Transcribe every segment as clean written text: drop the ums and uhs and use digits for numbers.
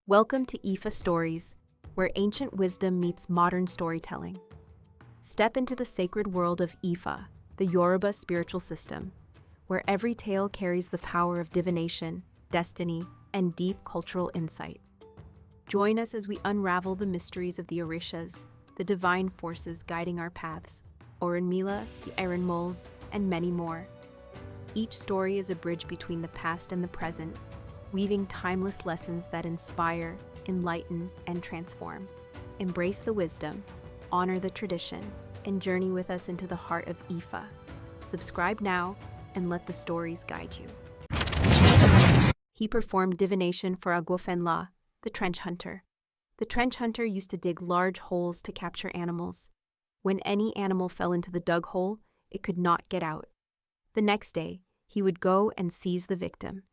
Welcome to Ifa Stories, where ancient wisdom meets modern storytelling. Step into the sacred world of Ifa, the Yoruba spiritual system, where every tale carries the power of divination, destiny, and deep cultural insight. Join us as we unravel the mysteries of the Orishas, the divine forces guiding our paths, Orunmila, the Erenmols, and many more. Each story is a bridge between the past and the present, weaving timeless lessons that inspire, enlighten, and transform. Embrace the wisdom, honor the tradition, and journey with us into the heart of Ifa. Subscribe now and let the stories guide you. He performed divination for AGUOFÉNLÁ, the trench hunter. The trench hunter used to dig large holes to capture animals. When any animal fell into the dug hole, it could not get out. The next day, he would go and seize the victim.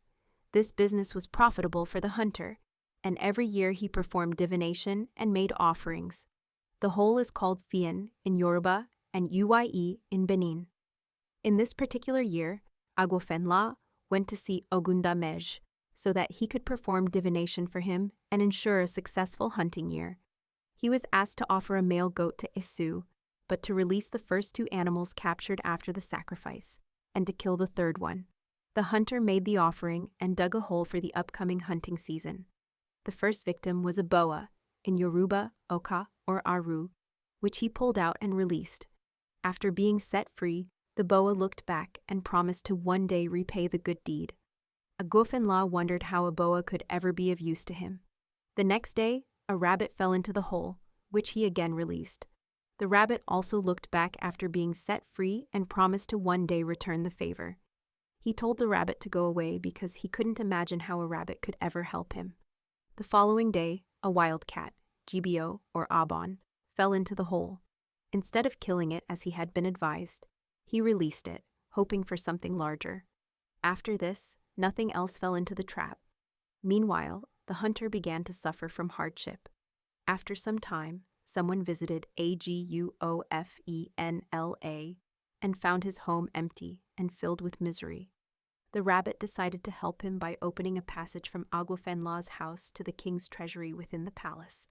This business was profitable for the hunter, and every year he performed divination and made offerings. The hole is called Fian in Yoruba and Uye in Benin. In this particular year, AGUOFÉNLÁ went to see Ogunda Méjì so that he could perform divination for him and ensure a successful hunting year. He was asked to offer a male goat to Isu, but to release the first two animals captured after the sacrifice, and to kill the third one. The hunter made the offering and dug a hole for the upcoming hunting season. The first victim was a boa, in Yoruba, Oka or Aru, which he pulled out and released. After being set free, the boa looked back and promised to one day repay the good deed. AGUOFÉNLÁ wondered how a boa could ever be of use to him. The next day, a rabbit fell into the hole, which he again released. The rabbit also looked back after being set free and promised to one day return the favor. He told the rabbit to go away because he couldn't imagine how a rabbit could ever help him. The following day, a wildcat, OGBÓ or Abon, fell into the hole. Instead of killing it as he had been advised, he released it, hoping for something larger. After this, nothing else fell into the trap. Meanwhile, the hunter began to suffer from hardship. After some time, someone visited AGUOFÉNLÁ and found his home empty and filled with misery. The rabbit decided to help him by opening a passage from AGUOFÉNLÁ's house to the king's treasury within the palace.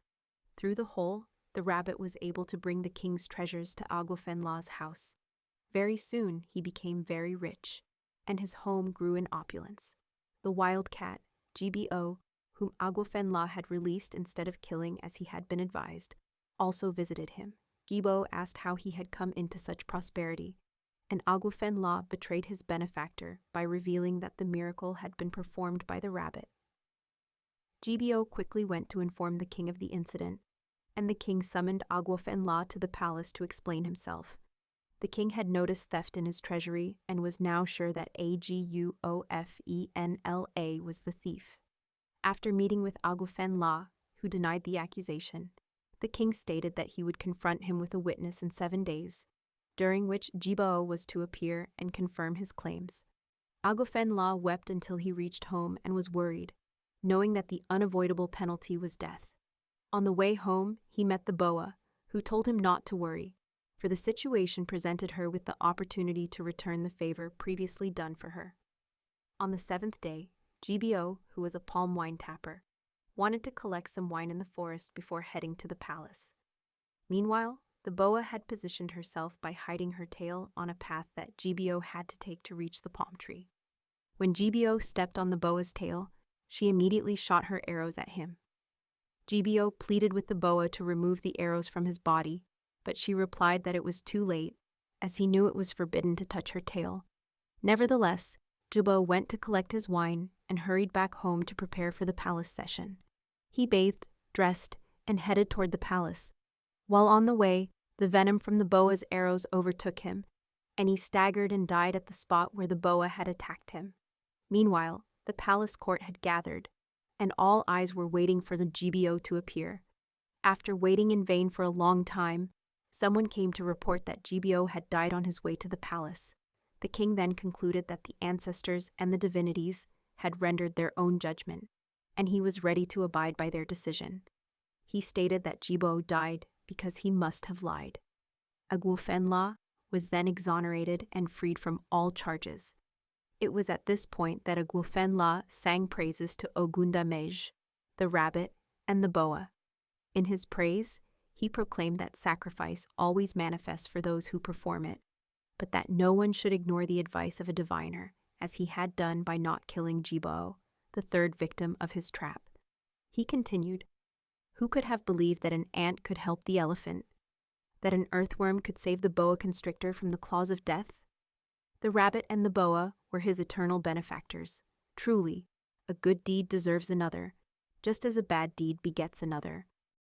Through the hole, the rabbit was able to bring the king's treasures to AGUOFÉNLÁ's house. Very soon, he became very rich, and his home grew in opulence. The wildcat, OGBÓ, whom AGUOFÉNLÁ had released instead of killing as he had been advised, also visited him. OGBÓ asked how he had come into such prosperity, and AGUOFÉNLÁ betrayed his benefactor by revealing that the miracle had been performed by the rabbit. OGBÓ quickly went to inform the king of the incident, and the king summoned AGUOFÉNLÁ to the palace to explain himself. The king had noticed theft in his treasury and was now sure that AGUOFÉNLÁ was the thief. After meeting with AGUOFÉNLÁ, who denied the accusation, the king stated that he would confront him with a witness in 7 days, during which OGBÓ was to appear and confirm his claims. AGUOFÉNLÁ wept until he reached home and was worried, knowing that the unavoidable penalty was death. On the way home, he met the boa, who told him not to worry, for the situation presented her with the opportunity to return the favor previously done for her. On the 7th day, OGBÓ, who was a palm wine tapper, wanted to collect some wine in the forest before heading to the palace. Meanwhile, the boa had positioned herself by hiding her tail on a path that OGBÓ had to take to reach the palm tree. When OGBÓ stepped on the boa's tail, she immediately shot her arrows at him. OGBÓ pleaded with the boa to remove the arrows from his body, but she replied that it was too late, as he knew it was forbidden to touch her tail. Nevertheless, OGBÓ went to collect his wine and hurried back home to prepare for the palace session. He bathed, dressed, and headed toward the palace. While on the way, the venom from the boa's arrows overtook him, and he staggered and died at the spot where the boa had attacked him. Meanwhile, the palace court had gathered, and all eyes were waiting for the OGBÓ to appear. After waiting in vain for a long time, someone came to report that OGBÓ had died on his way to the palace. The king then concluded that the ancestors and the divinities had rendered their own judgment, and he was ready to abide by their decision. He stated that OGBÓ died because he must have lied. AGUOFÉNLÁ was then exonerated and freed from all charges. It was at this point that AGUOFÉNLÁ sang praises to Ogunda Méjì, the rabbit, and the boa. In his praise, he proclaimed that sacrifice always manifests for those who perform it, but that no one should ignore the advice of a diviner, as he had done by not killing Ogbo, the third victim of his trap. He continued, "Who could have believed that an ant could help the elephant? That an earthworm could save the boa constrictor from the claws of death? The rabbit and the boa were his eternal benefactors. Truly, a good deed deserves another, just as a bad deed begets another.